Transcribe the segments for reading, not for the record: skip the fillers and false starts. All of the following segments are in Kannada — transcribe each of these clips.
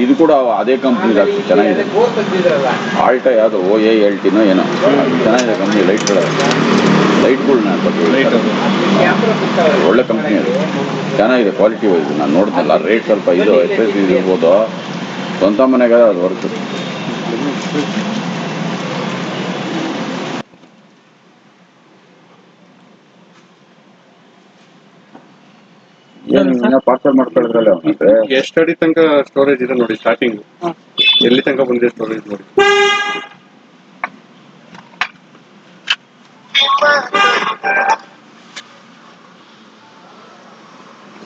ಇದು ಕೂಡ ಅದೇ ಕಂಪ್ನಿ ಚೆನ್ನಾಗಿದೆ. ಆಲ್ಟಾ ಯಾವುದು OA-LTನೋ ಏನೋ ಚೆನ್ನಾಗಿದೆ ಕಂಪ್ನಿ. ಲೈಟ್ಗಳನ್ನ ಒಳ್ಳೆ ಕಂಪ್ನಿ ಅದು, ಚೆನ್ನಾಗಿದೆ ಕ್ವಾಲಿಟಿ ವೈಸ್. ನಾನು ನೋಡಿದ್ನಲ್ಲ, ರೇಟ್ ಸ್ವಲ್ಪ ಇದು ಎಕ್ಸ್ಪೆನ್ಸಿವ್ ಇರ್ಬೋದು, ಸ್ವಂತ ಮನೆಗೆ ಅದು ವರ್ಕ್. ಪಾರ್ಸಲ್ ಮಾಡ್ಕೊಳ್ಳೋದ್ರಲ್ಲ ಎಷ್ಟು ಅಡಿ ತನಕ ಸ್ಟೋರೇಜ್ ಇದೆ ನೋಡಿ, ಸ್ಟಾರ್ಟಿಂಗ್ ಎಲ್ಲಿ ತನಕ ಬಂದಿದೆ ಸ್ಟೋರೇಜ್ ನೋಡಿ.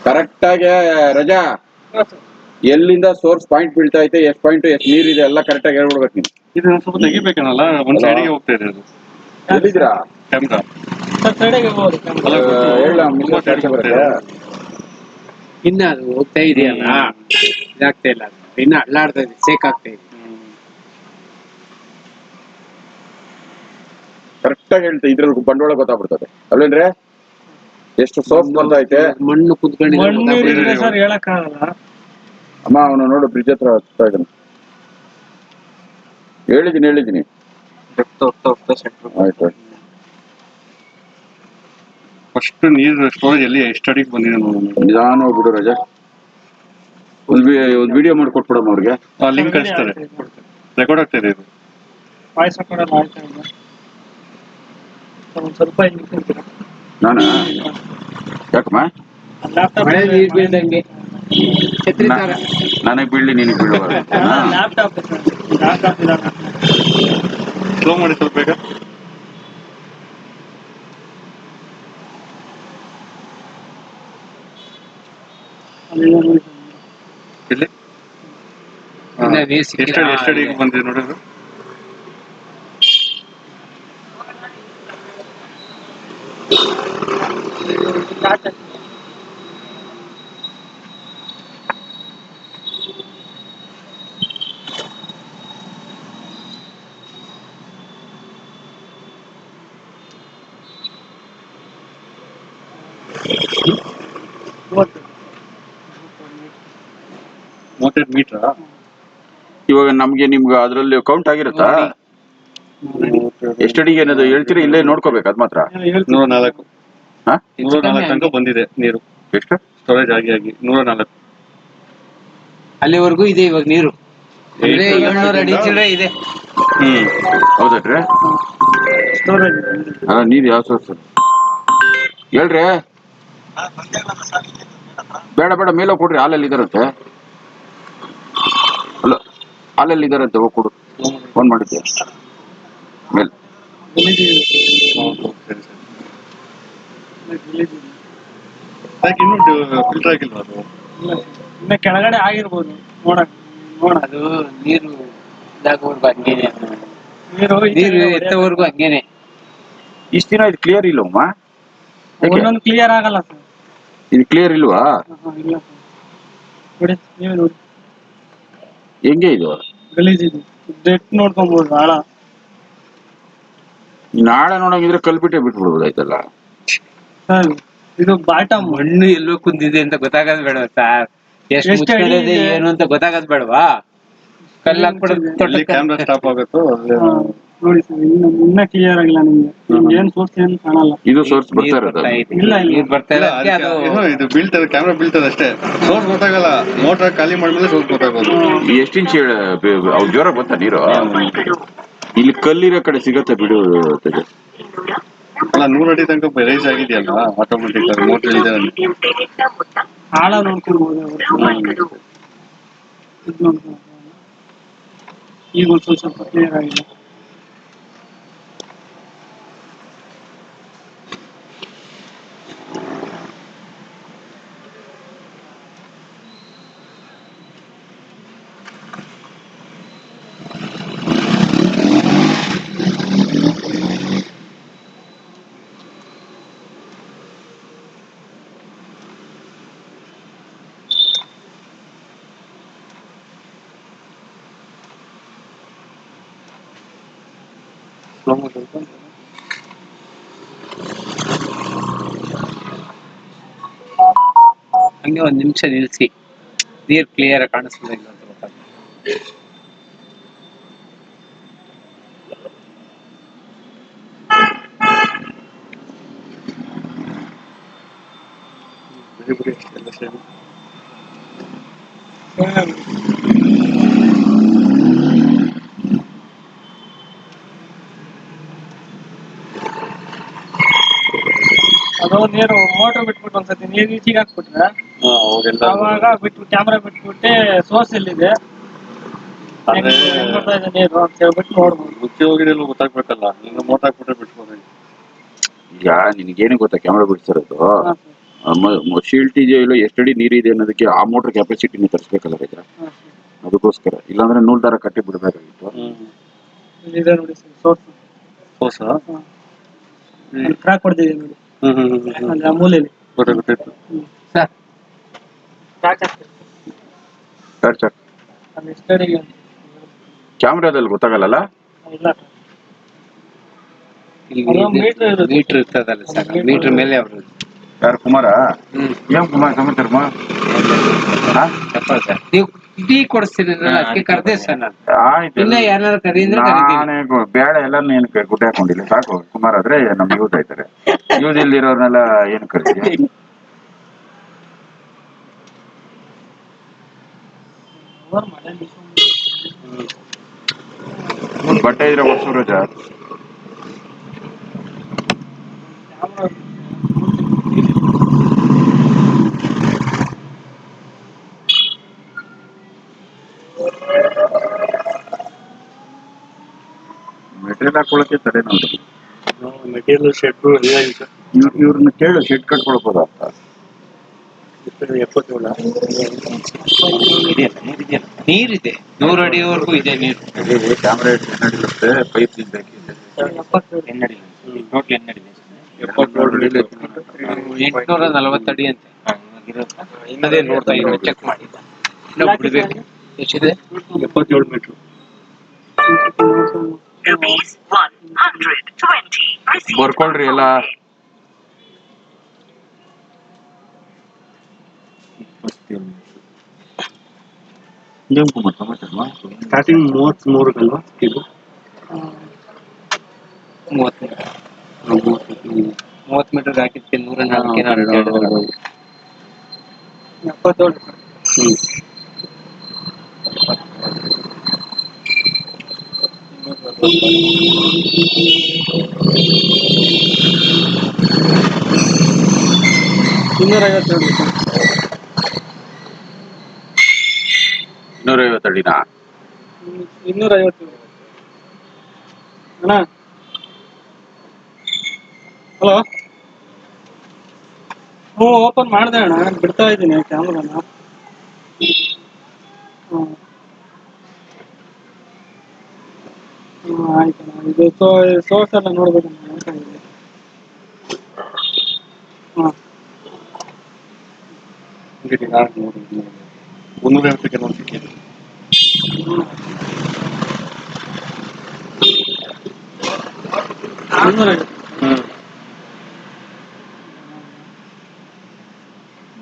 ಕರೆಕ್ಟ್ ಆಗಿ ರಜಾ, ಎಲ್ಲಿಂದ ಸೋರ್ಸ್ ಪಾಯಿಂಟ್ ಬೀಳ್ತಾ ಐತೆ, ಎಷ್ಟು ಪಾಯಿಂಟ್ ಎಷ್ಟು ನೀರಿದೆ ಎಲ್ಲ ಕರೆಕ್ಟ್ ಆಗಿ ಹೇಳ್ಬಿಡ್ಬೇಕು ನೀನು. ಇದು ಸ್ವಲ್ಪ ತೆಗಿಬೇಕನಲ್ಲ, ಒಂದ್ ಸೈಡಿಗೆ ಹೋಗ್ತಾ ಇದೆ ಅದು. ಎಲ್ಲಿದ್ದೀರಾ? ಕ್ಯಾಮ್ರಾ ಇನ್ನ ಅದು ಹೋಗ್ತಾ ಇದೆಯಲ್ಲ, ಇದಾಗ್ತಾ ಇಲ್ಲ, ಇನ್ನ ಅಳ್ಳಾಡ್ತಾ ಇದೆ, ಸೇಕ್ ಆಗ್ತಾ ಇದೆ. ಕರೆಕ್ಟ್ ಆಗಿ ಹೇಳ್ತಾ ಇದ್ರಲ್ಲಿ ಬಂಡವಾಳ ಗೊತ್ತಾಗ್ಬಿಡ್ತದೆ ಅಲ್ವೇನ್ರೆ, ಎಷ್ಟು ಸೋರ್ಸ್ ಬರ್ತಾ ಐತೆ. ಮಣ್ಣು ಕುತ್ಕೊಂಡಿದ್ರೆ ಸರ್ ಹೇಳಕ್ಕಾಗಲ್ಲ. ಅಮ್ಮ ಅವನು ನೋಡು ಬ್ರಿಡ್ಜ್ ಹತ್ರ ಹತ್ತಾ ಇದ್ದಾನೆ. ಹೇಳಿದ್ದೀನಿ ಆಯ್ತು. ಫಸ್ಟ್ ನೀರು ಸ್ಟೋರೇಜ್ ಎಲ್ಲಿ ಎಷ್ಟು ಅಡಿಗೆ ಬಂದಿದೆ ನೋಡಿ. ನಿಧಾನ ಹೋಗ್ಬಿಡು ರಜಾ, ಒಂದು ವಿಡಿಯೋ ಮಾಡಿ ಕೊಟ್ಬಿಡಮ್ಮ ಅವ್ರಿಗೆ. ಲಿಂಕ್ ಕಳಿಸ್ತಾರೆ, ರೆಕಾರ್ಡ್ ಆಗ್ತಾ ಇದೆ ಇದು. ಪಾಯಸ ಕೊಡೋದು ಆಯ್ತಾ ಇಲ್ಲ, ಸ್ವಲ್ಪ ನಾನಾ ಯಾಕಮ್ಮ ಮಳೆ ನೀರು ಬೀಳ್ದಂಗೆ ಛತ್ರಿ ತರ ನನಗೆ ಬೀಳ್ಲಿ ನಿನಗೆ ಬೀಳುವ. ಲ್ಯಾಪ್ಟಾಪ್ ಸ್ಲೋ ಮಾಡಿ ಸ್ವಲ್ಪ ಬೇಗ. ಇಲ್ಲಿ ಎಷ್ಟು ಅಡಿಗೆ ಬಂದಿದೆ ನೋಡಿದ್ರು. ಮೀಟರ್ ಇವಾಗ ನಮ್ಗೆ ನಿಮ್ಗೆ ಅದ್ರಲ್ಲಿ ಕೌಂಟ್ ಆಗಿರುತ್ತಾ? ಎಷ್ಟಡಿಗೆ ಏನದು ಹೇಳ್ತೀರಿ? ಇಲ್ಲೇ ನೋಡ್ಕೋಬೇಕು ಅದ್ ಮಾತ್ರ. 104 ತನಕ ಬಂದಿದೆ ನೀರು. ಎಷ್ಟು ಸ್ಟೋರೇಜ್ ಆಗಿ 104 ಅಲ್ಲಿವರೆಗೂ ಇದೆ ಇವಾಗ ನೀರು. 700 ಅಡಿ ಚಿಲ್ಲರೆ ಇದೆ. ಹೌದಲ್ರಿ? ಅಲ್ಲ ನೀರು ಯಾವ ಸೋರ್ಸ್ ಹೇಳ್ರಿ? ಬೇಡ ಮೇಲೆ ಕೊಡ್ರಿ, ಹಾಲಲ್ಲಿ ಇದಾರಂತೆ. ಅಲ್ಲ ಹಾಲಲ್ಲಿ ಇದಾರಂತೆ, ಹೋಗಿ ಕೊಡು. ಫೋನ್ ಮಾಡಿದ್ದೆ ಮೇಲೆ. ಇನ್ನೂ ಫಿಲ್ಟರ್ ಆಗಿಲ್ವಾ ಅದು? ಇನ್ನ ಕೆಳಗಡೆ ಆಗಿರ್ಬೋದು. ಅದು ನೀರು ಇದಾಗೋವರೆಗೂ ಹಂಗೇನೆ, ನೀರು ಎತ್ತವರೆಗೂ ಹಂಗೇನೆ. ಇಷ್ಟ ದಿನ ಇದು ಕ್ಲಿಯರ್ ಇಲ್ಲಮ್ಮ? ಒಂದೊಂದು ಕ್ಲಿಯರ್ ಆಗಲ್ಲ ಸರ್. ಇದು ಕ್ಲಿಯರ್ ಇಲ್ವಾ? ಇಲ್ಲ ನೋಡಿ, ನೀವೇ ನೋಡಿ ಹೆಂಗೆ ಇದು ಗಲೀಜಿದೆ. ಡೆಟ್ ನೋಡ್ಕೊಬೋದು ಆಳ. ನಾಳೆ ನೋಡಂಗಿದ್ರೆ ಕಲ್ಪಿಟ್ಟೆ ಬಿಟ್ಬಿಡ್ಬೋದಾಯ್ತಲ್ಲ. ಸರ್ ಇದು ಬಾಟಮ್ ಮಣ್ಣು ಎಲ್ಲೋ ಕುಂದಿದೆ ಅಂತ ಗೊತ್ತಾಗದ್ ಬೇಡವಾ ಸರ್? ಎಷ್ಟು ಮುಚ್ಚಿದೆ ಏನು ಅಂತ ಗೊತ್ತಾಗದ್ ಬೇಡವಾ? ಕಲ್ಲು ಹಾಕ್ಬಿಡೋದು. ಕ್ಯಾಮ್ರಾ ಸ್ಟಾಪ್ ಆಗುತ್ತೋ ನೋಡಿ ಸರ್, ಇನ್ನ ಕ್ಲಿಯರ್ ಆಗಿಲ್ಲ ನಿಮ್ಗೆ. ಏನ್ ಸೋರ್ಸ್ ಏನ್ ಕಾಣಲ್ಲ. ಇದು ಸೋರ್ಸ್ ಬರ್ತಾ ಇರೋದು? ಇಲ್ಲ ನೀರ್ ಬರ್ತಾ ಇರೋದಕ್ಕೆ ಅದು ಇದು ಬೀಳ್ತದೆ, ಕ್ಯಾಮ್ರಾ ಬೀಳ್ತದೆ ಅಷ್ಟೇ. ಸೋರ್ಸ್ ಗೊತ್ತಾಗಲ್ಲ. ಮೋಟರ್ ಖಾಲಿ ಮಾಡಿದ್ಮೇಲೆ ಸೋರ್ಸ್ ಗೊತ್ತಾಗೋದು. ಎಷ್ಟು ಇಂಚ್ ಅವ್ರು ಜೋರ ಬಂತ ನೀರು? ಇಲ್ಲಿ ಕಲ್ಲಿರೋ ಕಡೆ ಸಿಗತ್ತೆ ಬಿಡು. ಅಲ್ಲ 100 ಅಡಿ ತನಕ ರೈಸ್ ಆಗಿದೆಯಲ್ಲ, ಆಟೋಮೆಟಿಕ್ ಮೋಟರ್ ಇದೆ. ಆಳ ನೋಡ್ಕೊಳ್ಬೋದು. ಈಗ ಒಂದು ಸ್ವಲ್ಪ ಕ್ಲಿಯರ್ ಆಗಿದೆ. ಹಂಗೆ 1 ನಿಮಿಷ ನಿಲ್ಸಿ. ನೀರ್ ಕ್ಲಿಯರ್ ಕಾಣಿಸ್ತದೆ ಇಲ್ಲ ಅಂತ ಗೊತ್ತಾಗ್ತದೆ. ಬಿಡಿ ಎಲ್ಲ ಸೇರಿ. ಅದು ನೀರು ಮೋಟರ್ ಬಿಟ್ಬಿಟ್ಟು ಒಂದ್ಸತಿ ನೀರ್ ಈಚಿಗೆ ಹಾಕ್ಬಿಟ್ರೆ ಅವಾಗೆಲ್ಲ ಅವಾಗ ಬಿಟ್ಟು ಕ್ಯಾಮ್ರಾ ಬಿಟ್ಬಿಟ್ಟೆ ಸೋರ್ಸ್ ಎಲ್ಲಿದೆ ಆದ್ರೆ ಹೆಂಗ್ ಬರ್ತಾ ಇದೆ ನೀರು ಅಂತ ಹೇಳ್ಬಿಟ್ಟು ನೋಡ್ಬೋದು. ಮುಚ್ಚಿ ಹೋಗಿದೆಲ್ಲ ಗೊತ್ತಾಗ್ಬೇಕಲ್ಲ, ಈಗ ಮೋಟ ಹಾಕ್ಬಿಟ್ರೆ ಬಿಟ್ಬೋದು. ಈಗ ನಿನಗೇನು ಗೊತ್ತಾ ಕ್ಯಾಮ್ರಾ ಬಿಡ್ಸಿರೋದು ಹಾ, ಶೀಲ್ಟ್ ಇದೆಯೋ ಇಲ್ಲ ಎಷ್ಟಡಿ ನೀರಿದೆ ಅನ್ನೋದಕ್ಕೆ ಆ ಮೋಟರ್ ಕೆಪಾಸಿಟಿನ ತರಿಸ್ಬೇಕಲ್ಲ ರಜ. ಹಾ, ಅದಕ್ಕೋಸ್ಕರ ಇಲ್ಲಾಂದ್ರೆ ನೂಲ್ ದಾರ ಕಟ್ಟಿ ಬಿಡ್ಬೇಕಾಗಿತ್ತು. ಇದೆ ನೋಡಿ ಸೋರ್ಸ್ ಹೊಸ ಕ್ರಾಕ್ ಹೊಡೆದಿದೆ ನೋಡಿ ಅಂದ್ರೆ ಆ ಮೂಲೆಯಲ್ಲಿ ಗೊತ್ತಾಗ್ಬಿಟ್ಟಿತ್ತು. ಸರ್ ಕ್ರಾಕ್ ಆಗ್ತದೆ ಚಾರ್ಜ್ ಅದು ಎಷ್ಟಡಿಗೆ ಅಂತ ಕ್ಯಾಮ್ರಾದಲ್ಲಿ ಗೊತ್ತಾಗಲ್ಲ. ಇಲ್ಲ ಅದು meter ಇರುತ್ತೆ. ಮೀಟರ್ ಇರ್ತದಲ್ಲ ಸರ್, ಮೀಟರ್ ಮೇಲೆ ಅವರು. ಯಾರು ಕುಮಾರ? ಏನ್ ಕುಮಾರ್ ಸಮಾಚಾರ? ಸರ್ ನೀವು ಟೀ ಕೊಡಿಸ್ತೀನಿ ಅದಕ್ಕೆ ಕರೆದೆ ಸರ್ ನಾನು. ಆಯ್ತು, ಇನ್ನ ಯಾರು ಕರಿ ಅಂದ್ರೆ ಕರಿತೀನಿ. ನಾನೇ ಬೇಡ ಎಲ್ಲಾರನ್ನ ಏನ್ ಗುಡ್ಡೆ ಹಾಕೊಂಡಿಲ್ಲ, ಸಾಕು. ಕುಮಾರ್ ಆದ್ರೆ ನಮ್ಗೆ ಯೂಸ್ ಆಯ್ತಾರೆ, ಯೂಸ್ ಇಲ್ದಿರೋರ್ನೆಲ್ಲ ಏನ್ ಕರಿತೀಯ? ಬಟ್ಟೆ ಇದ್ರೆ ಹೊಸ ರೋಜ ಮೆಟೀರಿಯಲ್ ಹಾಕೊಳಕ್ಕೆ ತಡೆ ನೋಡಿ. ಮೆಟೀರಿಯಲ್ ಶೆಡ್ ಇವ್ರನ್ನ ಕೇಳು, ಶೆಡ್ ಕಟ್ಕೊಳ್ಬೋದ ಅಂತ. 77 ನೀರಿದೆ 100 ಅಡಿವರೆಗೂ ಇದೆ ನೀರು. ಕ್ಯಾಮ್ರಾ ಎನ್ನಡಿರುತ್ತೆ, ಪೈಪ್ ಬೇಕಿದೆ. 840 ಅಡಿ ಅಂತೆ. ಅದೇ ನೋಡ್ತಾ ಇನ್ನು ಚೆಕ್ ಮಾಡಿ ಬಿಡ್ಬೇಕು. ಎಷ್ಟಿದೆ? 77 ಮೀಟರ್. ಬರ್ಕೊಳ್ರಿ ಎಲ್ಲ. ಏನ್ ಕುಮಾರ್ ಸಮಾಚಾರ? ಸ್ಟಾರ್ಟಿಂಗ್ 33 ಅಲ್ವಾ ಇದು? 30 ಮೀಟರ್ ಹಾಕಿದ್ಕೆ 104 77 252 250 ಅಡಿನಾ? 250 ಅಣ್ಣ. ಹಲೋ, ಹ್ಞೂ ಓಪನ್ ಮಾಡಿದೆ ಅಣ್ಣ, ಬಿಡ್ತಾ ಇದ್ದೀನಿ ಕ್ಯಾಮ್ರಾನ. ಆಯ್ತು ಇದು ಸೋರ್ಸ್ ಎಲ್ಲ ನೋಡ್ಬೇಕು. ಹಾಂ 350 ಕೆಲವು ಸಿಕ್ಕಿದೆ.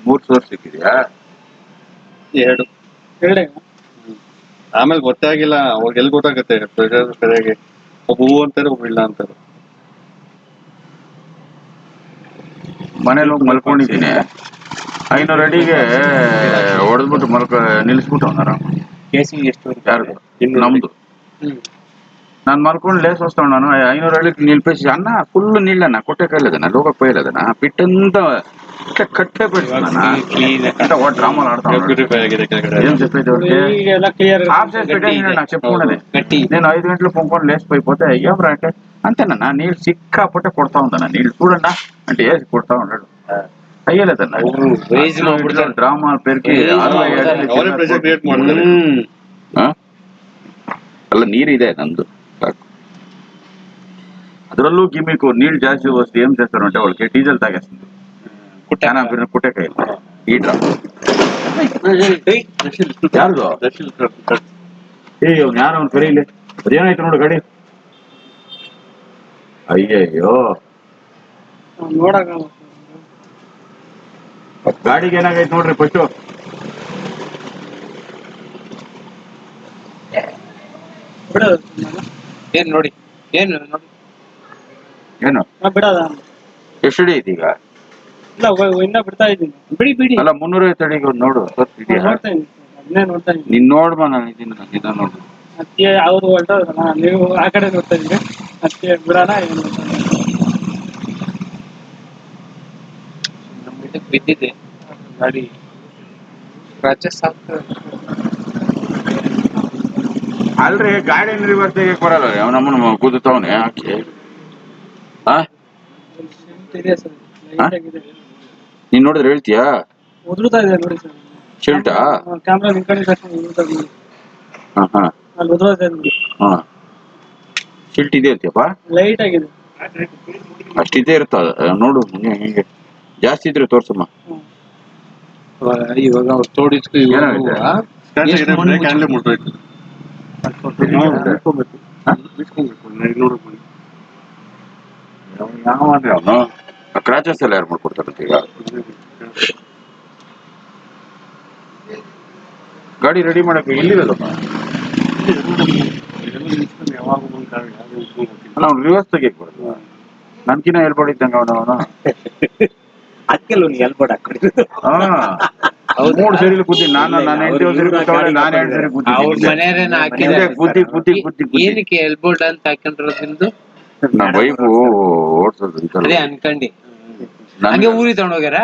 ಮೂರ್ ಸೋರ್ಸ್ ಸಿಕ್ಕಿದ್ಯಾ? ಎರಡೇ ಆಮೇಲೆ ಗೊತ್ತಾಗಿಲ್ಲ, ಅವಾಗ ಎಲ್ಲಿ ಗೊತ್ತಾಗುತ್ತೆ ಪ್ರೆಷರ್ ಸರಿಯಾಗಿ. ಒಬ್ಬ ಹೂ ಅಂತಾರೆ, ಒಬ್ಬ ಇಲ್ಲ ಅಂತಾರೆ. ಮನೇಲಿ ಹೋಗಿ ಮಲ್ಕೊಂಡಿದ್ದೀನಿ, 500 ಅಡಿಗೆ ಹೊಡೆದ್ಬಿಟ್ಟು ನಿಲ್ಲಿಸ್ಬಿಟ್ಟು ಅವನಾರ. ಕೇಸಿಂಗ್ ಎಷ್ಟು? ಯಾರ್ದು? ನಮ್ದು. ನಾನು ಮಲ್ಕೊಂಡು ಲೇಸ್ ಹೊಸ್ತವ್, ನಾನು 500 ಅಡಿ ನಿಲ್ಪೇಸಿ ಅನ್ನ ಫುಲ್ ನಿಲ್ಲಣ್ಣ ಕೊಟ್ಟೆ ಕೈಲದನ ಲೋಕಕ್ಕೆ ಬೈಲದನ ಬಿಟ್ಟಂತ ಕಟ್ಟೆ ಬಿಟ್ಟು ಡ್ರಾಮಲ್ ಆಡ್ತಾವ. ಏನ್ ಈಗೆಲ್ಲ ಕ್ಲಿಯರ್ చెప్పుకున్నది నేను 5 గంటలు పొంకొని లేచిపోయిపోతే ఏం రా అంటే అంతేనన్నా నీళ్ళు సిక్కాపట్టే కొడతా ఉందన్న నీళ్ళు చూడన్నా అంటే వేసి కొడతా ఉన్నాడు అయ్యలేదన్న డ్రామాలు పెరిగి 60 ಅಲ್ಲ ನೀರಿದೆ ನಂದು ಸಾಕು. ಅದರಲ್ಲೂ ಗಿಮಿಕ್ ನೀళ్ళు ಜಾಸ್ತಿ ವಸ್ತು ಏನ್ చేస్తారు అంటే వాళ్ళకి డీజిల్ తాగేస్తుంది ಕುಟ್ಟೆ ಕೈ ಈ ಡ್ರಾಮ್ ಯಾರ್ದು ಅವ್ನು ಯಾರು ಅವ್ನು ಕರೀಲಿ ಅದೇನಾಯ್ತು ನೋಡು ಗಾಡಿ. ಅಯ್ಯಯ್ಯೋ ನೋಡಕ್ ಗಾಡಿಗೆ ಏನಾಗೈತೆ ನೋಡ್ರಿ ಫಸ್ಟು ಬಿಡೋದು ಏನ್ ನೋಡಿ ಏನು ನೋಡಿ ಏನು ಬಿಡೋದ ಎಷ್ಟು ಅಡಿ ಐತಿ ಈಗ? ಇಲ್ಲ ಇನ್ನ ಬಿಡ್ತಾ ಇದ್ದೀನಿ. ಬಿಡಿ ಬಿಡಿ. ಅಲ್ಲ 350 ಅಡಿಗೆ ಒಂದು ನೋಡು ಇದೆಯಾ? ನೋಡ್ತಾ ಇದ್ದೀನಿ ಅದನ್ನೇ ನೋಡ್ತಾ ಇದ್ದೀನಿ. ನೀನ್ ನೋಡ್ಬಾ, ನಾನು ಇದೀನಿ, ನಿನ್ನ ನೋಡು. ಅದಕ್ಕೆ ಅವ್ರು ಹೊರಟೋದಲ್ಲ, ನೀವು ಆ ಕಡೆ ನೋಡ್ತಾ ಇದ್ದೀವಿ, ಅದಕ್ಕೆ ಬಿಡೋಣ ಏನು ನಮ್ಮ ಇದಕ್ಕೆ ಬಿದ್ದಿದೆ ಗಾಡಿ ಸ್ಕ್ರಾಚಸ್ ಆಗ್ತದೆ. ಅಲ್ರಿ ಗಾಡಿ ರಿವರ್ಸ್ ತೆಗಿಯಕ್ ಬರಲ್ಲ, ಅವನಮ್ಮನ ಕುದುತ್ತವನೆ ಹಾಕಿ. ಹಾ ಇದೆ ಸರ್, ಲೈಟ್ ಆಗಿದೆ. ನೀನ್ ನೋಡಿದ್ರೆ ಹೇಳ್ತೀಯಾ? ಉದುರುತ್ತಾ ಇದೆ ನೋಡಿ ಸರ್. ಶಿಲ್ಟಾ? ಕ್ಯಾಮ್ರಾ ನಿಮ್ ಕಡೆ ತಕ್ಷಣ ಉದುರುತ್ತಾ ಇದೆ. ಹಾ ಅಲ್ಲಿ ಉದುರೋತಾ ಇದೆ ನೋಡಿ. ಹಾ ಶಿಲ್ಟ್ ಇದೆ ಅಂತೀಯಪ್ಪ? ಲೈಟ್ ಆಗಿದೆ. ಅಷ್ಟಿದೆ ಇರ್ತದ ನೋಡು, ಹಿಂಗೆ ಜಾಸ್ತಿ ಇದ್ರೆ ತೋರ್ಸಮ್ಮ. ಇವಾಗ ಅವ್ರು ತೋಡಿಸ್ಕು ಏನಾಗಿದೆ? ಬ್ರೇಕ್ ಹ್ಯಾಂಡ್ಲೇ ಮುಟ್ಟೋಯ್ತು. ಅವನು ಕ್ರಾಚಸ್ ಎಲ್ಲ ಯಾರು ಮಾಡ್ಕೊಡ್ತಾರಂತ ಈಗ? ಗಾಡಿ ರೆಡಿ ಮಾಡಕ್ಕೆ ಎಲ್ಲಿರೋದಪ್ಪ? ಅಲ್ಲ ಅವ್ನು ರಿವರ್ಸ್ ತೆಗಿಯಕ್ ಬರಲ್ಲ. ನನ್ಕಿನ್ನ ಹೇಳ್ಬಾರ್ದಿದ್ದಂಗ ಅವನು. ಅದಕ್ಕೆಲ್ಲ ಎಲ್ಬೋಡ್ ಹಾಕೊಡಿ. ಮೂರು ಸರಿ ಕೂತೀನಿ ನಾನು, ನನ್ನ ಹೆಂಡತಿ ಒಂದ್ಸರಿ ಕೂತವಳೆ, ನಾನು 2 ಸರಿ ಅವ್ರ ಕೂತೀನಿ. ಮನೆಯವ್ರೇನ ಹಾಕಿದ್ದಾರೆ. ಬುದ್ಧಿ ಏನಕ್ಕೆ ಎಲ್ಬೋಲ್ಡ್ ಅಂತ ಹಾಕೊಂಡಿರೋದು ನಿಮ್ದು? ನಮ್ಮ ವೈಫು ಓಡ್ಸೋದು ಅದೇ ಅನ್ಕಂಡಿ ಹಂಗೆ ಊರಿಗೆ ತಗೊಂಡೋಗ್ಯಾರ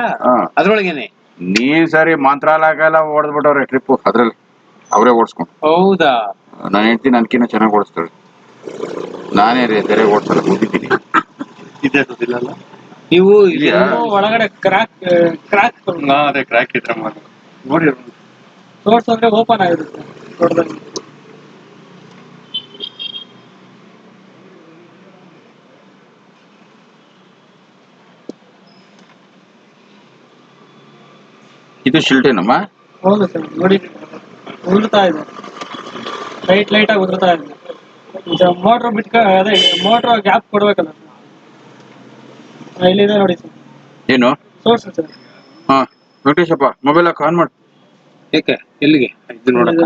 ಅದ್ರೊಳಗೇನೆ. ನೀನ್ ಸರಿ ಮಂತ್ರಾಲಯಕ್ಕೆಲ್ಲ ಓಡಿದ್ಬಿಟ್ಟವ್ರೆ ಟ್ರಿಪ್, ಅದ್ರಲ್ಲಿ ಅವರೇ ಓಡಿಸ್ಕೊಂಡು. ಹೌದಾ? ನಾನು ಹೆಂಡತಿ ನನ್ಕಿನ್ನ ಚೆನ್ನಾಗಿ ಓಡಿಸ್ತಾಳೆ, ನಾನೇ ತೆರೆ ಓಡಿಸಲ್ಲ, ಕೂತಿದ್ದೀನಿ. ಇದೆ ಗೊತ್ತಿಲ್ಲ ಅಲ್ಲ ನೀವು ಇದೆಯಾ? ಒಳಗಡೆ ಕ್ರಾಕ್ ಅದೇ ಕ್ರ್ಯಾಕ್ ಇದ್ರೆ ನೋಡಿ. ತೋರ್ಸಂದ್ರೆ ಓಪನ್ ಆಗಿರುತ್ತೆ ದೊಡ್ಡದಾಗಿ. ಇದು ಶಿಲ್ಟೇನಮ್ಮ? ಹೌದು ಸರ್, ನೋಡಿ ಉದುರ್ತಾ ಇದೆ, ಲೈಟ್ ಆಗಿ ಉದುರ್ತಾ ಇದೆ. ಮೋಟ್ರ್ ಅದೇ ಮೋಟ್ರ್ ಗ್ಯಾಪ್ ಕೊಡ್ಬೇಕಲ್ಲ ಸರ್, ಇಲ್ಲಿದೆ ನೋಡಿ ಸರ್. ಏನು ಸೋರ್ಸ್ ಸರ್. ಹಾ ವೆಂಕಟೇಶಪ್ಪ, ಮೊಬೈಲ್ ಹಾಕಿ ಆನ್ ಮಾಡಿ. ಏಕೆ ಎಲ್ಲಿಗೆ ಇದು ನೋಡಕ್ಕ?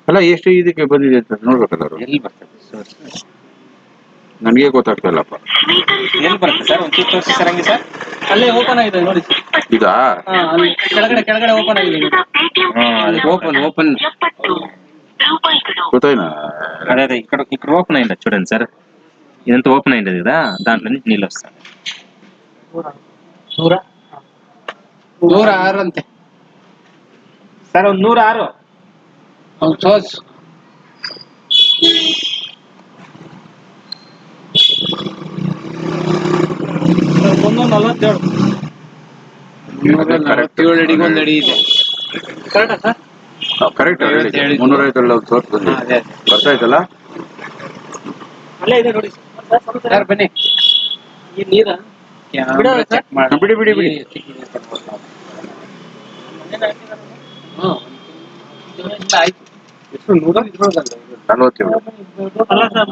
ಅಲ್ಲ ಎಷ್ಟು ಇದಕ್ಕೆ ಬಂದಿದೆ ಅಂತ ನೋಡ್ಬೇಕಲ್ಲ ಅವರು. ಎಲ್ಲಿ ಬರ್ತದೆ ನನಗೆ ಗೊತ್ತಾಗ್ತಾ ಇಲ್ಲಪ್ಪ. ಎಲ್ಲಿ ಬರುತ್ತೆ ಸರ್? ಒಂಚೂರು ತೋರಿಸಿ ಸರ್ ಹಂಗೆ ಸರ್. ಅಲ್ಲೇ ಓಪನ್ ಆಗಿದೆ ನೋಡಿ ಸರ್. ಇದಾ? ಅಲ್ಲಿ ಕೆಳಗಡೆ ಓಪನ್ ಆಗಿದೆ. ఓపెన్ ಗೊತ್ತಾಯ್ನ? అదే అదే ఇక్కడ ఓపెన్ అయింది చూడండి సార్, ఇదంతా ఓపెన్ అయింది కదా, దాంట్లో నుంచి నీళ్ళు వస్తాయి. 106 ಅಂತೆ సార్ 106 ತೋರ್ಸ್. ಒಂದು 47 147 ಅಡಿಗೆ ಒಂದು ಅಡಿ ಇದೆ. ಕರೆಕ್ಟಾ ಸರ್? ಕರೆಕ್ಟ್. 350 ತೋರ್ಸ್ ಬಂದಿದೆ, ಅದೇ ಬರ್ತಾ ಇದ್ದಲ್ಲ. ಅಲ್ಲೇ ಇದೆ ನೋಡಿ ಸರ್ ಬನ್ನಿ. ಈ ನೀರ ಕ್ಯಾಮೆರಾ ಚೆಕ್ ಮಾಡಿ. ಬಿಡಿ. ಆಯ್ತು. ಎಷ್ಟು 147? 47. ಅಲ್ಲ ಸರ್,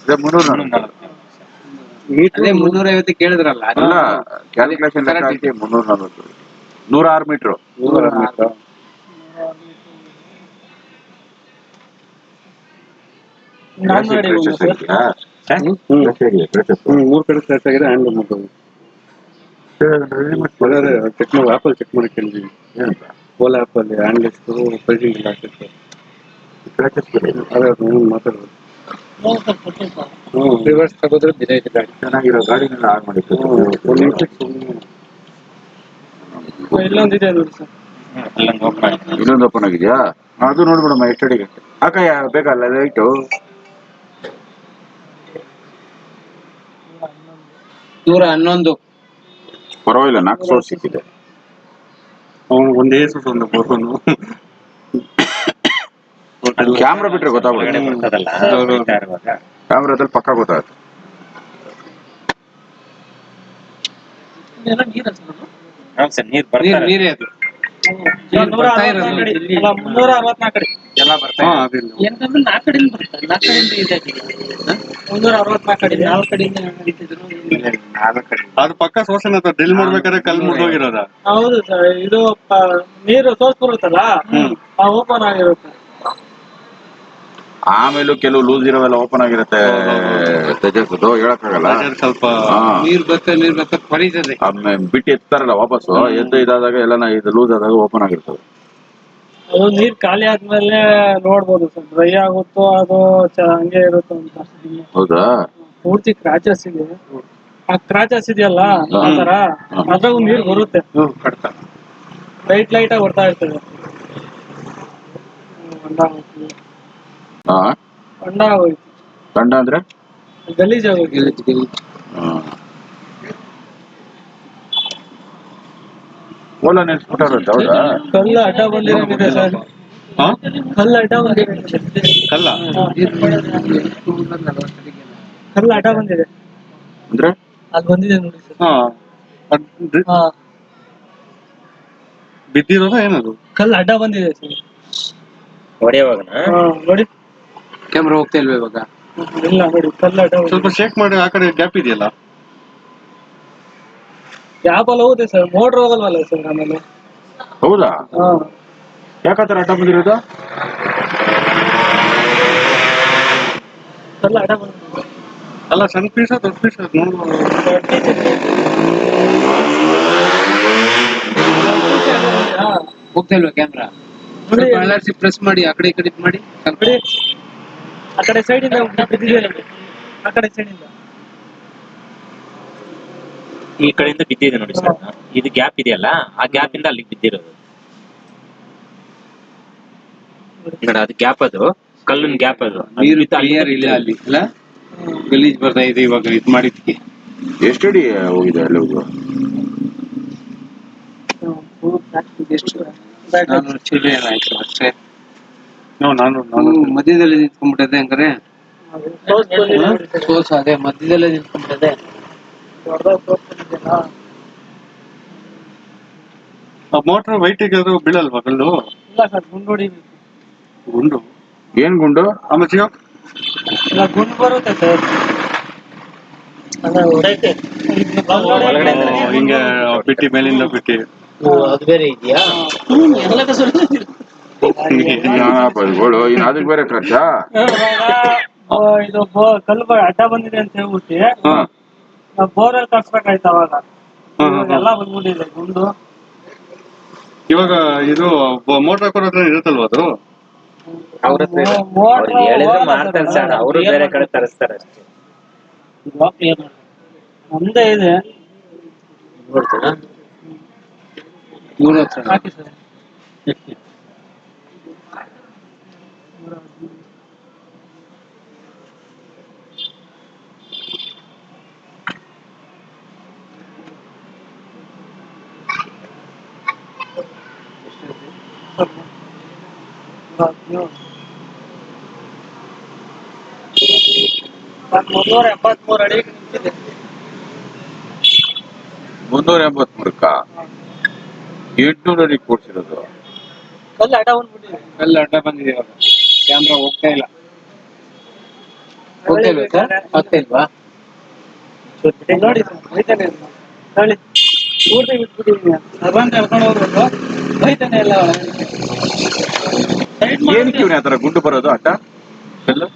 340. ಅದೇ 350 ಕೇಳಿದ್ರಲ್ಲ. ಅಲ್ಲ ಕ್ಯಾಲ್ಕುಲೇಷನ್ ಲೆಕ್ಕ ಹಾಕಿ 340. 106 ಮೀಟ್ರು. 106 ಮೀಟರ್. ಮೂರ್ ಕಡೆ ಸ್ಟಾರ್ಟ್ ಆಗಿದೆ, ಹ್ಯಾಂಡ್ ಮುಟ್ಟೋದು. ಚೆಕ್ ಮಾಡಿ, ಆಪಲ್ ಚೆಕ್ ಮಾಡಕ್ಕೆ ಹೇಳಿದೀವಿ. ಓಲಾ ಆಪ್ ಅಲ್ಲಿ ಹ್ಯಾಂಡ್ ಎಷ್ಟು ಪ್ರೈಸಿಂಗ್ ಇಲ್ಲ ಆಗ್ತದೆ. ಅದೇ ಮಾತಾಡೋದು. ರಿವರ್ಸ್ ತಗೋದ್ರೆ ಬಿದ್ದೈತೆ ಗಾಡಿ. ಚೆನ್ನಾಗಿರೋ ಗಾಡಿನೆಲ್ಲ ಆನ್ ಮಾಡಿತ್ತು. ಒಂದು ನಿಮಿಷಕ್ಕೆ ಸುಮ್ಮನೆ ಇಲ್ಲೊಂದಿದೆ ನೋಡಿ ಸರ್. ಇನ್ನೊಂದು ಓಪನ್ ಆಗಿದ್ಯಾ? ಅದು ನೋಡ್ಬಿಡಮ್ಮ ಎಷ್ಟು ಅಡಿಗೆ ಹಾಕಯ್ಯ, ಬೇಕಲ್ಲ ಲೈಟು. 111. ಪರವಾಗಿಲ್ಲ, 4 ಸೋರ್ಸ್ ಸಿಕ್ಕಿದೆ. ಅವನು ಒಂದೇ ಸುಟ್ಟು ಒಂದು ಬೋರ್ನು ಕ್ಯಾಮ್ರಾ ಬಿಟ್ರೆ ಗೊತ್ತಾಗ್ಬಿಡುತ್ತೆ. ಬರ್ತದಲ್ಲ ಕ್ಯಾಮ್ರಾದಲ್ಲಿ ಪಕ್ಕ ಗೊತ್ತಾಗುತ್ತೆ. ಇದೆಲ್ಲ ನೀರ ಸರ್? ಹೌದು ಸರ್, ನೀರು ಬರ್ತಾರೆ. ನೀರೇ ಅದು. 364 ಅಡಿ. ಎಲ್ಲ ಬರ್ತಾ ಇದೆ. ಅದಿಲ್ಲ. ಎಂತಂದ್ರೆ 4 ಕಡೆಯಿಂದ ಬರುತ್ತೆ, 4 ಕಡೆಯಿಂದ ಇದೆ. 364 ಅಡಿ, 4 ಕಡೆಯಿಂದ ನಡೀತಿದ್ರು. ಅದು ಪಕ್ಕ ಸೋರ್ಸನ್ ಹತ್ರ ಡ್ರಿಲ್ ಮಾಡ್ಬೇಕಾದ್ರೆ ಕಲ್ಲು ಮುರಿದೋಗಿರೋದ. ಹೌದು ಸರ್, ಇದು ನೀರು ಸೋರ್ಸ್ ಬರುತ್ತಲ್ಲ, ಓಪನ್ ಆಗಿರುತ್ತೆ. ಆಮೇಲೂ ಕೆಲವು ಲೂಸ್ ಇರೋವೆಲ್ಲ ಓಪನ್ ಆಗಿರುತ್ತೆ. ತೆಜಸ್ದು ಹೇಳಕ್ಕಾಗಲ್ಲ. ಪ್ರೆಷರ್ ಸ್ವಲ್ಪ ಹಾ. ನೀರ್ ಬರ್ತಾ ಕೊರಿತದೆ. ಬಿಟ್ಟು ಎತ್ತಾರಲ್ಲ ವಾಪಸ್ಸು ಎದ್ದು ಇದಾದಾಗ ಎಲ್ಲ ಇದು ಲೂಸ್ ಆದಾಗ ಓಪನ್ ಆಗಿರ್ತದೆ. ಅದು ನೀರ್ ಖಾಲಿ ಆದ್ಮೇಲೆ ನೋಡ್ಬೋದು ಸರ್, ಡ್ರೈ ಆಗುತ್ತೋ ಅದು ಹಂಗೆ ಇರುತ್ತೋ ಅಂತ. ಹೌದಾ? ಪೂರ್ತಿ ಕ್ರಾಚಸ್ ಇದೆ, ಆ ಕ್ರಾಚಸ್ ಇದೆಯಲ್ಲ ಆ ತರ, ಅದ್ರಾಗ ನೀರ್ ಬರುತ್ತೆ. ಕಡ್ತ ಲೈಟ್ ಆಗಿ ಬರ್ತಾ ಇರ್ತದೆ. ಹೊಂಡ ಹಾ. ಆಗೋಯ್ತು. ಕಂಡ ಅಂದ್ರೆ ಗಲೀಜ್ ಆಗೋಯ್ತು. ಓಲಾ ನಿಲ್ಸ್ಬಿಟ್ಟಾರಂತ. ಹೌದಾ? ಕಲ್ಲು ಅಡ್ಡ ಬಂದಿರಂಗಿದೆ ಸರ್. ಹಾ? ಕಲ್ಲು ಅಡ್ಡ ಬಂದಿದೆ. ಕಲ್ಲ ಕಲ್ಲು ಅಡ್ಡ ಬಂದಿದೆ. ಅಂದ್ರೆ ಅಲ್ಲಿ ಬಂದಿದೆ ನೋಡಿ ಸರ್. ಹಾ ಬಿದ್ದಿರೋದ ಏನದು? ಕಲ್ಲು ಅಡ್ಡ ಬಂದಿದೆ ಸರ್. ಹೊಡೆಯುವಾಗನ ನೋಡಿ, ಕ್ಯಾಮ್ರಾ ಹೋಗ್ತಾ ಇಲ್ವಾ ಇವಾಗ? ಇಲ್ಲ ನೋಡಿ, ಕಲ್ಲು ಅಡ್ಡ ಸ್ವಲ್ಪ ಶೇಕ್ ಮಾಡಿ, ಆ ಕಡೆ ಗ್ಯಾಪ್ ಇದೆಯಲ್ಲ. ಗ್ಯಾಪ್ ಅಲ್ಲಿ ಹೋಗುತ್ತೆ ಸರ್, ಮೋಟ್ರ್ ಹೋಗಲ್ವಲ್ಲ ಸರ್ ಆಮೇಲೆ. ಹೌದಾ? ಯಾಕತ್ತರ ಅಡ್ಡ ಬಂದಿರೋದು? ಕಲ್ಲು ಅಡ್ಡ ಬಂದಿದೆ. ಅಲ್ಲ, ಸಣ್ಣ ಪೀಸ ದೊಡ್ಡ ಪೀಸ ಹೋಗ್ತಾ ಇಲ್ವಾ ಕ್ಯಾಮ್ರಾ? ನೋಡಿ, ಅಲರ್ಜಿ ಪ್ರೆಸ್ ಮಾಡಿ ಆ ಕಡೆ ಈ ಕಡೆ ಮಾಡಿ. ನೋಡಿ, ಆ ಕಡೆ ಸೈಡ್ ಇಂದ ಬಿದ್ದಿದೆ ನೋಡಿ. ಆ ಕಡೆ ಸೈಡ್ ಇಂದ ಈ ಕಡೆಯಿಂದ ಬಿದ್ದಿದೆ ನೋಡಿ ಸರ್. ಇದು ಗ್ಯಾಪ್ ಇದೆಯಲ್ಲ, ಆ ಗ್ಯಾಪ್ ಇಂದ ಅಲ್ಲಿಗೆ ಬಿದ್ದಿರೋದು. ನೋಡಿ ಅದು ಗ್ಯಾಪ್, ಅದು ಕಲ್ಲಿನ ಗ್ಯಾಪ್. ಅದು ನೀರು ಕ್ಲಿಯರ್ ಇಲ್ಲ ಅಲ್ಲಿ ಅಲ್ಲ, ಗಲೀಜ್ ಬರ್ತಾ ಇದೆ ಇವಾಗ ಇದ್ ಮಾಡಿದ್ಕೆ. ಎಷ್ಟಡಿ ಹೋಗಿದೆ ಅಲ್ಲಿ ಹೋಗುವ? ನಾನು ಚೀಲ ಏನಾಯ್ತು ಅಷ್ಟೇ. ನಾನು ಮಧ್ಯದಲ್ಲಿ ನಿಂತ್ಕೊಂಡ್ಬಿಟ್ಟದೆ ಹಂಗಾರೆ. ಸೋಸ ಅದೇ ಮಧ್ಯದಲ್ಲೇ ನಿಂತ್ಕೊಂಡ್ಬಿಟ್ಟದೆ. ಮೋಟರ್ ವೈಟಿಗೆ ಅದು ಬೀಳಲ್ವಾ ಕಲ್ಲು? ಇಲ್ಲ ಸರ್, ಗುಂಡು ಗುಂಡು ಏನ್ ಗುಂಡು? ಆಮೇಲೆ ಇಲ್ಲ, ಗುಂಡು ಬರುತ್ತೆ ಸರ್. ಹಿಂಗೆ ಬಿಟ್ಟಿ ಮೇಲಿಂದ ಬಿಟ್ಟಿ. ಅದು ಬೇರೆ ಇದೆಯಾ? ಇನ್ನು ಅದಕ್ಕೆ ಬೇರೆ ಖರ್ಚಾ? ಇದು ಕಲ್ಲು ಅಡ್ಡ ಬಂದಿದೆ ಅಂತ ಹೇಳ್ಬಿಟ್ಟು ನಾವು ಬೋರಲ್ಲಿ ಕರ್ಸ್ಬೇಕಾಯ್ತು ಅವಾಗ. ಎಲ್ಲ ಬಂದ್ಬಿಟ್ಟಿದೆ ಗುಂಡು. ಇವಾಗ ಇದು ಮೋಟರ್ ಹಾಕೋರ್ ಹತ್ರ ಇರುತ್ತಲ್ವಾ ಅದು? ಮಾಡ್ತಾರೆ ಸರ್, ಅವರು ಬೇರೆ ಕಡೆ ತರಿಸ್ತಾರೆ ಅಷ್ಟೇ. ಒಂದೇ ಇದೆ. ಹಾಕಿ ಸರ್. ಮುನ್ನೂರ 73 ಅಡಿ ನಿಂತಿದೆ. 383ಕ್ಕ 800 ಅಡಿ ಕೂಡ್ಸಿರೋದು. ಕಲ್ಲು ಅಡ್ಡ ಬಂದ್ಬಿಟ್ಟಿದೆ. ಕಲ್ಲು ಅಡ್ಡ ಬಂದಿದೆ ಇವಾಗ. ಕ್ಯಾಮ್ರಾ ಹೋಗ್ತಾ ಇಲ್ಲ. ಹೋಗ್ತಾ ಇಲ್ವಾ ಸರ್? ಹೋಗ್ತಾ ಇಲ್ವಾ? ನೋಡಿ ಸರ್, ಹೋಯ್ತಾನೆ ಇಲ್ಲ. ನೋಡಿ, ಪೂರ್ತಿ ಬಿಟ್ಬಿಟ್ಟಿದ್ದೀನಿ. ಅದಂತ ಹೇಳ್ಕೊಂಡು ಹೋಗ್ಬೇಕು, ಹೋಯ್ತಾನೆ ಇಲ್ಲ. ಏನಕ್ಕೆ ಇವ್ನ ಆತರ ಗುಂಡು ಬರೋದು ಅಡ್ಡ ಕಲ್ಲು?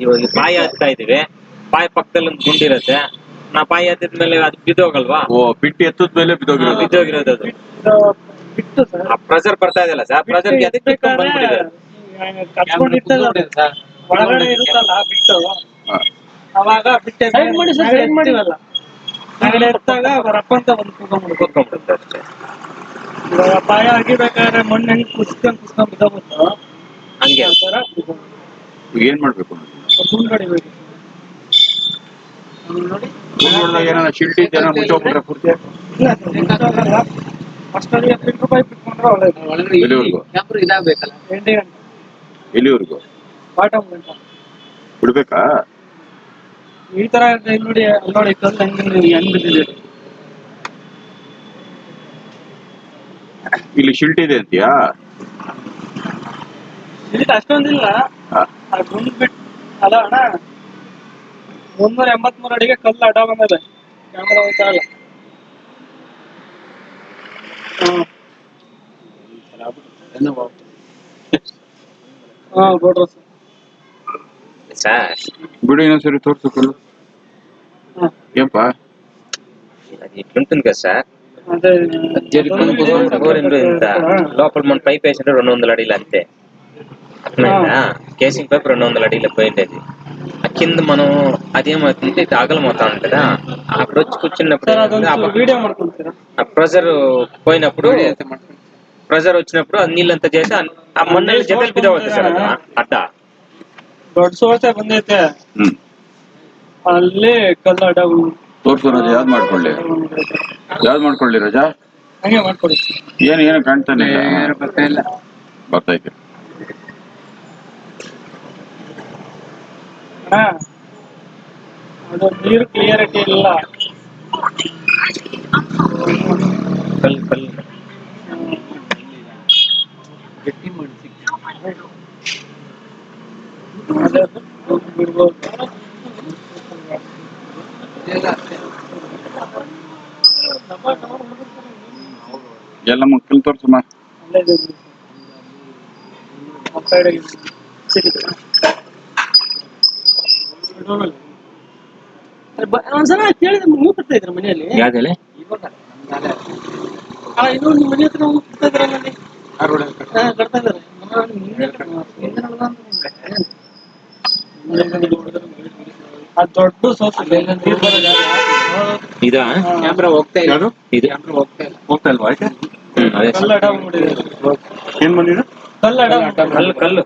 ಇವಾಗ ಬಾಯಿ ಹಾಕ್ತಾ ಇದೀವಿ, ಬಾಯಿ ಪಕ್ಕದಲ್ಲಿ ಒಂದು ಗುಂಡಿರುತ್ತೆ. ನಾ ಬಾಯಿ ಹತ್ತಿದ್ಮೇಲೆ ಅದು ಬಿದ್ದೋಗಲ್ವಾ? ಓ, ಬಿಟ್ಟು ಎತ್ತದ ಮೇಲೆ ಬಿದ್ದೋಗಿರೋದು ಅದು. ಬಿಟ್ಟು ಸರ್, ಆ ಪ್ರೆಷರ್ ಬರ್ತಾ ಇದೆಯಲ್ಲ ಸರ್, ಪ್ರೆಷರ್ ಅದಕ್ಕೆ ಬಂದ್ಬಿಟ್ಟಿದೆ. ಒಳಗಡೆ ಇರುತ್ತಲ್ಲ ಬಿಟ್ಟು, ಅವಾಗ ಬಿಟ್ಟೆ ಮಾಡಿವಲ್ಲ, ಹೊರಗಡೆ ಎತ್ತಾಗ ರಪ್ಪಂತ ಬಂದು ಕೂತ್ಕೊಂಡ್ಬಿಡುತ್ತೆ ಅಷ್ಟೇ. ಇವಾಗ ಪಾಯ ಆಗಿಬೇಕಾದ್ರೆ ಮಣ್ಣು ಹೆಂಗ್ ಕುಸ್ಕೊಂಡ್ ಬಿದ್ದೋಗುತ್ತೋ ಹಂಗೆ ಆ ಥರ ಏನ್ ಮಾಡ್ಬೇಕು? ಗುಂಡು ಹೊಡಿಬೇಕು. ಗುಂಡು ಹೊಡೆದಾಗ ಏನಾರ ಶಿಲ್ಟ್ ಇದ್ದೇನೋ ಮುಚ್ಚೋಗ್ಬಿಟ್ರೆ ಪೂರ್ತಿ? ಇಲ್ಲ ಸರ್, ಅಷ್ಟೊಂದು ಫಿಲ್ಟರ್ ಪೈಪ್ ಇಟ್ಕೊಂಡ್ರೆ ಒಳ್ಳೇದು. ಎಲ್ಲಿವರೆಗೂ? ಕ್ಯಾಮ್ರಾ ಇದಾಗಬೇಕಲ್ಲ. 8 ಗಂಟೆ ಎಲ್ಲಿವರೆಗೂ ಬಾಟಮ್ ಗಂಟ ಬಿಡ್ಬೇಕಾ? ಈ ತರ ನೋಡಿ, ನೋಡಿ ಕಲ್ಲು ಹೆಂಗ್ ಬಿದ್ದಿದೆ. ಇಲ್ಲಿ ಶಿಲ್ಟ್ ಇದೆ ಅಂತೀಯಾ? ಇಲ್ಲಿ ಅಷ್ಟೊಂದಿಲ್ಲ. ಆ ಗುಂಡು ಬಿಟ್ಟು ಅಲ್ಲ ಅಣ್ಣ, 383 ಅಡಿಗೆ ಕಲ್ಲು ಅಡ್ಡ ಬಂದಿದೆ. ಕ್ಯಾಮರಾ ಹೋಗ್ತಾ ಇಲ್ಲ. ಹಾ ಬೋರ್ಡ್ ಸರ್ ಬಿಡು ಇನ್ನೊಂದ್ಸರಿ ತೋರ್ಸಕ್ಕಲ್ಲ ಹಾ ಏನ್ಪ ఉంటుంది కదా సార్ అదే గోరిండు ఇంత లోపల మన పైప్ వేసింటే 200 అడిలు అంతే అర్థమైందా కేసింగ్ పైప్ 200 అడిలకు పోయిండేది ఆ కింద మనం అదేమవుతుంది ఇది అగలమవుతా ఉంది కదా అక్కడ వచ్చి కూర్చున్నప్పుడు సార్ ಅದೊಂದು ವಿಡಿಯೋ ಮಾಡ್ಕೊಳ್ತೀರಾ ఆ ప్రెజర్ పోయినప్పుడు ప్రెజర్ వచ్చినప్పుడు ఆ నీళ్ళంతా చేసి ఆ మಣ್ಣಲ್ಲಿ ಜೊತೆಲಿ ಬಿದ್ದೋಗುತ್ತೆ ಸರ್ ಅದು ಅಡ್ಡ ದೊಡ್ಡ ಸೋರ್ಸೆ ಬಂದೈತೆ ಹ್ಮ್ ಅಲ್ಲಿ ಕಲ್ಲು ಅಡ್ಡ ತೋರ್ಸು ರಜಾ ಯಾವ್ದು ಮಾಡ್ಕೊಳ್ಳಿ ರಜಾ ಹಂಗೆ ಮಾಡ್ಕೊಡಿ ಏನು ಕಾಣ್ತಾನೆ ಇಲ್ಲ ಬರ್ತಾ ಇಲ್ಲ. ಬರ್ತೈತೆ ಅಣ್ಣ ಅದು ನೀರು ಕ್ಲಿಯರಿಟಿ ಇಲ್ಲ ಕಲ್ಲು ಕಲ್ಲು ಗಟ್ಟಿ ಮಣ್ಣು ಸಿಕ್ಕಿದೆ. ಅದೇ ಬಿಡ್ಬೋದು ಎಲ್ಲ ಮಕ್ಕಳು ತೋರ್ಸಮ್ಮ ಅಲ್ಲೇ ಇದೆ ಬಿಡಿ. ಆ ಸೈಡ್ ಒಂದ್ಸಲ ಕೇಳಿದ್ರೆ ಹೂ ಕಟ್ತಾ ಇದ್ರ ಮನೆಯಲ್ಲಿ ಯಾವ್ದೆಲೆ ಇದು ನಿಮ್ಮ ಮನೆ ಹತ್ರ ಹೂ ಕಟ್ತಾ ಇದ್ರ ಮನೆ ಕಟ್ತಾ ಇದಾರೆ ಆ ದೊಡ್ಡ ಸೋರ್ಸ್ ನೀರು ಬರೋ ಜಾಗ ಇದಾ ಕ್ಯಾಮ್ರಾ ಹೋಗ್ತಾ ಇಲ್ಲ. ಯಾರು ಇದು ಕ್ಯಾಮ್ರಾ ಹೋಗ್ತಾ ಇಲ್ಲ. ಹೋಗ್ತಾ ಇಲ್ವಾ ಆಯ್ತಾ ಅದೇ ಕಲ್ಲು ಅಡ ಮಾಡಿದೆ ಏನ್ ಬಂದಿದೆ ಕಲ್ಲು ಅಡ ಕಲ್ಲು ಕಲ್ಲು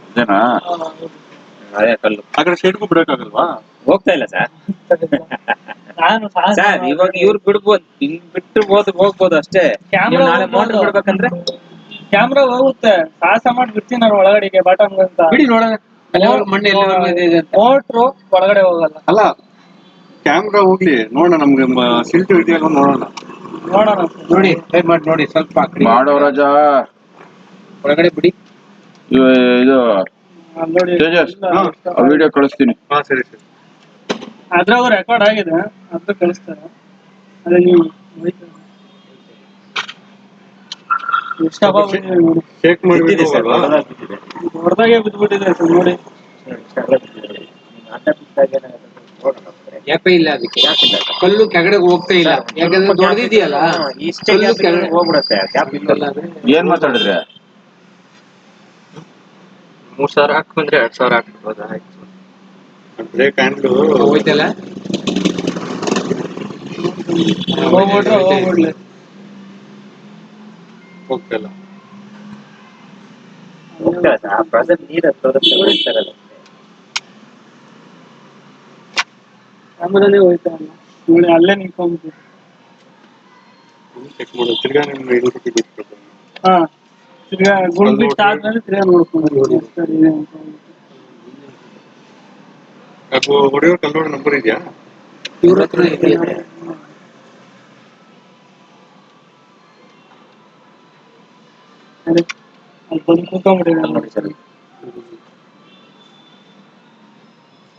ಅದೇನಾ ಅದೇ ಕಲ್ಲು ಆ ಕಡೆ ಶೇಡ್ಗೂ ಬಿಡಕ್ಕಾಗಲ್ವಾ ಹೋಗ್ತಾ ಇಲ್ಲ ಸರ್ ನಾನು ಸರ್ ಇವಾಗ ಇವ್ರು ಬಿಡ್ಬೋದು ಹಿಂಗ್ ಬಿಟ್ಟು ಹೋಗ್ಬೋದು ಅಷ್ಟೇ ಕ್ಯಾಮ್ರಾ ನೀವು ನಾಳೆ ಮೋಟರ್ ಬಿಡ್ಬೇಕಂದ್ರೆ ಕ್ಯಾಮ್ರಾ ಹೋಗುತ್ತೆ ಸಾಹಸ ಮಾಡಿ ಬಿಡ್ತೀನಿ ನಾನು ಒಳಗಡೆಗೆ ಬಾಟಮ್ ಅಂತ ಬಿಡಿ ನೋಡೋಣ ಅಲ್ಲಿವರೆಗೂ ಮಣ್ಣು ಎಲ್ಲಿವರೆಗೂ ಇದೆ ಅಂತ. ಮೋಟ್ರು ಒಳಗಡೆ ಹೋಗಲ್ಲ ಅಲ್ಲ ಕ್ಯಾಮ್ರಾ ಹೋಗ್ಲಿ ನೋಡೋಣ ನಮ್ಗೆ ಸಿಲ್ಟು ಇದೆಯಲ್ಲ ನೋಡೋಣ ನೋಡೋಣ ನೋಡಿ ಟ್ರೈ ಮಾಡಿ ನೋಡಿ ಸ್ವಲ್ಪ ಆ ಕಡೆ ಮಾಡೋ ರಜಾ ಒಳಗಡೆ ಬಿಡಿ. ಇದು ನೋಡಿ ತೇಜಸ್ ವಿಡಿಯೋ ಕಳಿಸ್ತೀನಿ ಹಾ ಸರಿ ಸರಿ ಅದ್ರಾಗ ರೆಕಾರ್ಡ್ ಆಗಿದೆ ಅದ್ರ ಕಳಿಸ್ತಾರೆ ಅದೇ ನೀವು ಎಷ್ಟು ಅಭಾವ ಇದೆ ನೋಡಿ ಶೇಕ್ ಬಿದ್ದಿದೆ ಸರ್ ಮಾಡಿಬಿಟ್ಟು ಬಿದ್ದಿದೆ ದೊಡ್ಡದಾಗೆ ಬಿದ್ದ್ಬಿಟ್ಟಿದೆ ಸರ್ ನೋಡಿ ಗ್ಯಾಪೇ ಇಲ್ಲ ಅದಕ್ಕೆ. ಕಲ್ಲು ಕೆಳಗಡೆ ಹೋಗ್ತಾ ಇಲ್ಲ ಯಾಕಂದ್ರೆ ದೊಡ್ಡದಿದೆಯಲ್ಲ ಇಷ್ಟೇ ಕಲ್ಲು ಕೆಳಗಡೆ ಹೋಗ್ಬಿಡತ್ತೆ ಗ್ಯಾಪ್ ಇಲ್ಲಲ್ಲ ಅದು. ಏನ್ ಮಾತಾಡಿದ್ರೆ 3000 ಹಾಕೊಂಡ್ರೆ 2000 ಹಾಕ್ಬೋದಾ ಬ್ರೇಕ್ ಹ್ಯಾಂಡ್ಲು ಹೋಯ್ತಲ್ಲ ಹೋಗ್ಬಿಟ್ರೆ ಹೋಗ್ಬಿಡ್ಲಿ ಹೋಗ್ತಾ ಇಲ್ಲ ಪ್ರೆಸೆಂಟ್ ನೀರು ತೋರಿಸ್ತಾರಲ್ಲ ಕ್ಯಾಮ್ರಾನೇ ಹೋಯ್ತಾ ಇಲ್ಲ ನೋಡಿ ಅಲ್ಲೇ ನಿಂತ್ಕೊಂಡ್ಬಿಟ್ಟು ಚೆಕ್ ಮಾಡೋದು ತಿರ್ಗಾ ನಿಮ್ಗೆ ಇದು ಸತಿ ಬಿಟ್ಬಿಟ್ಟು ಹಾ ತಿರ್ಗಾ ಗುಂಡ್ ಬಿಟ್ಟು ಆದ್ಮೇಲೆ ತಿರ್ಗಾ ನೋಡ್ಕೊಂಡು ಸರಿ ಇದೆ ಅಂತ ಅದು ಹೊಡೆಯೋ ಕಲ್ಲೋಡ ನಂಬರ್ ಇದೆಯಾ ಇವ್ರ ಹತ್ರ ಇದೆಯಾ? ಅದೇ ಅಲ್ಲಿ ಬಂದು ಕೂತ್ಕೊಂಡ್ಬಿಟ್ಟಿದೆ ನೋಡಿ ಸರ್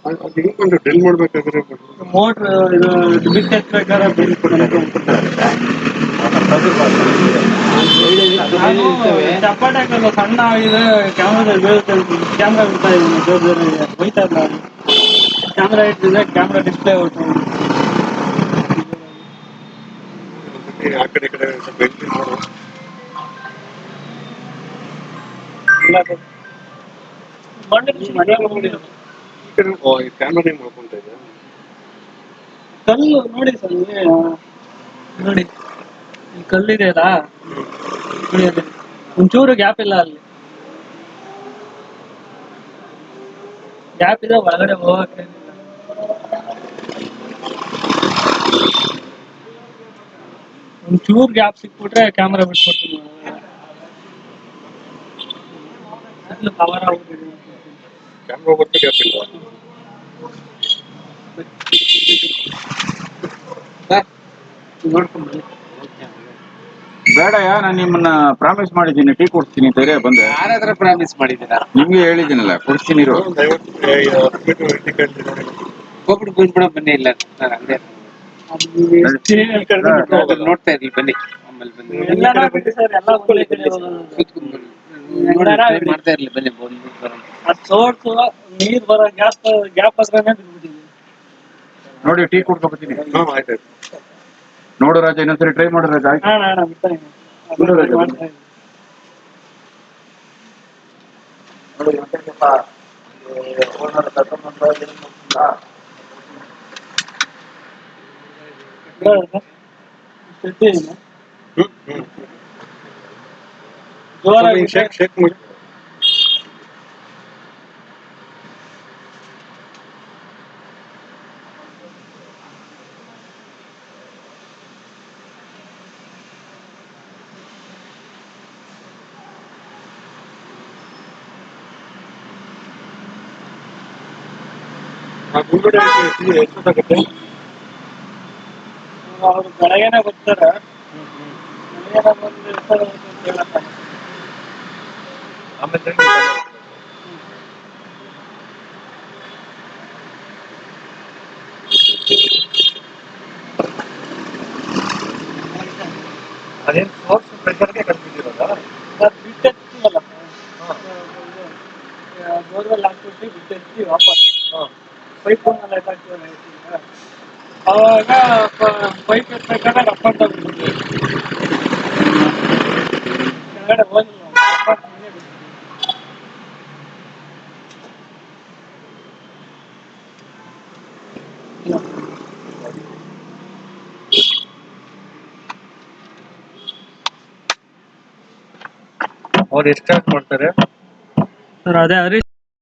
ಅದು ಹಿಂಕೊಂಡು ಡ್ರಿಲ್ ಮಾಡ್ಬೇಕಾದ್ರೆ ಮೋಟ್ರ್ ಇದು ಬಿಟ್ಟು ಎತ್ಬೇಕಾದ್ರೆ ಬಿಲ್ ನಾನು ಚಪ್ಪಾಟ್ ಹಾಕಲ್ಲ ಸಣ್ಣ ಆಗಿದೆ ಕ್ಯಾಮ್ರಾದಲ್ಲಿ ಬೀಳುತ್ತೆ ಕ್ಯಾಮ್ರಾ ಬಿಡ್ತಾ ಇದ್ದೀನಿ ಜೋರ್ ಜೋರಾಗಿ ಹೋಯ್ತಾ ಇಲ್ಲ ಕ್ಯಾಮ್ರಾ ಇಟ್ಟಿದ್ರೆ ಕ್ಯಾಮ್ರಾ ಡಿಸ್ಪ್ಲೇ ಹೋಗ್ತಾ ಆ ಕಡೆ ಈ ಕಡೆ ಸ್ವಲ್ಪ ಎತ್ತಿ ನೋಡು ಇಲ್ಲ ಮನೆ ಹೋಗ್ಬಿಟ್ಟಿದೆ ಈ ಕ್ಯಾಮ್ರಾ ಮಾಡ್ಕೊಂತ ಇದೆ ಕಲ್ಲು ನೋಡಿ ಸರ್ ನೋಡಿ ಈ ಕಲ್ಲಿದೆ ಅಲ್ಲ ನೋಡಿ ಅದು ಒಂಚೂರು ಗ್ಯಾಪ್ ಇಲ್ಲ ಅಲ್ಲಿ ಗ್ಯಾಪ್ ಇದೆ ಒಳಗಡೆ ಹೋಗಕ್ಕೆ ಒಂಚೂರು ಗ್ಯಾಪ್ ಸಿಕ್ಬಿಟ್ರೆ ಕ್ಯಾಮ್ರಾ ಬಿಟ್ಕೊಡ್ತೀನಿ ಕವರ್ ಆಗ್ಬಿಟ್ಟಿದೆ ಕ್ಯಾಮ್ರಾ ಗೊತ್ತು ಗ್ಯಾಪ್ ಇಲ್ವಾ ನೋಡ್ಕೊಂಡು ಬೇಡಯ್ಯ ನಾನು ನಿಮ್ಮನ್ನ ಪ್ರಾಮಿಸ್ ಮಾಡಿದ್ದೀನಿ ಟೀ ಕೊಡ್ತೀನಿ ಧೈರ್ಯ ಬಂದೆ ಯಾರ ಹತ್ರ ಪ್ರಾಮಿಸ್ ಮಾಡಿದ್ದೀರಾ? ನಿಮ್ಗೆ ಹೇಳಿದ್ದೀನಲ್ಲ ಕೊಡ್ತೀನಿ ಇರು ಒಂದು 50 ಮೀಟರ್ ಟಿಕೆಟ್ ನೋಡಿ ಹೋಗ್ಬಿಟ್ಟು ಬಂದ್ಬಿಡ ಬನ್ನಿ ಇಲ್ಲ ನಾನು ಹಂಗೆ ನೋಡ್ತಾ ಇದೀವಿ ಬನ್ನಿ ಆಮೇಲೆ ಬನ್ನಿ ಎಲ್ಲ ಸರ್ ಎಲ್ಲ ಕೂತ್ಕೊಂಡು ಬನ್ನಿ ಮಾಡ್ತಾ ಇರ್ಲಿ ಬನ್ನಿ ಬಂದು ಬರೋಣ. ಅದ್ ಸೋರ್ಸು ನೀರ್ ಬರೋ ಗ್ಯಾಪ್ ಹತ್ರನೇ ಬಿದ್ಬಿಟ್ಟಿದೆ. ನೋಡಿ ಟೀ ಕುಡ್ಕೊಬತ್ತೀನಿ. ಆಯ್ತಾಯ್ತು. ನೋಡು ರಾಜ, ಇನ್ನೊಂದ್ಸರಿ ಟ್ರೈ ಮಾಡು ರಾಜ. ಆಯ್ತು. ಅಣ್ಣ ಬಿಡ್ತಾ ಇದ್ದೀನಿ. ಬಿಡು ರಾಜ, ಬಿಡು. ಮಾಡ್ತಾ ಇದ್ದೀನಿ. ನೋಡಿ ಮತ್ತೆ ಓನರ್ ಕರ್ಕೊಂಡ್ಬಂದು ಏನು ಮಾಡ್ತಿಲ್ಲ. ಬಿಡೋದಾ? ಇಷ್ಟು ಎತ್ತಿದೀನಿ. ಜೋರಾಗಿ ಶೇಕ್ ಮಾಡಿ. ಎಷ್ಟೊತ್ತಾಗುತ್ತೆ? ಅವ್ರು ಬೆಳಗ್ಗೆನೆ ಬರ್ತಾರೆ. ಬೆಳಗ್ಗೆನೆ ಬಂದು ಎಷ್ಟೊತ್ತಾಗುತ್ತೆ ಅಂತ ಹೇಳಕ್ಕಾಗಲ್ಲ. ಆಮೇಲೆ ಅದೇನು ಫೋರ್ಸ್ ಪ್ರೆಷರ್ಗೆ ಕಲ್ಪಿಸಿರೋದಾ? ಅದು ಬಿಟ್ಟೆತ್ತೀವಲ್ಲ, ಬೋರ್ವೆಲ್ ಹಾಕ್ಬಿಟ್ಟು ಬಿಟ್ಟೆತ್ತಿ ವಾಪಸ್ ಪೈಪನ್ನೆಲ್ಲ ಎತ್ತಾಕ್ತೀವಲ್ಲ ಹೇಳ್ತೀವಿ. ಅವಾಗ ಪೈಪ್ ಎತ್ತಬೇಕಾದ್ರೆ ಅಪ್ ಅಂತ ಬಿಡ್ತೀವಿ. ಕೆಳಗಡೆ ಹೋಗಿಲ್ಲ ಅವ್ರು ಎಷ್ಟು ಚಾರ್ಜ್ ಮಾಡ್ತಾರೆ? ಸರ್. ಅದೇ ಹರೀಶ್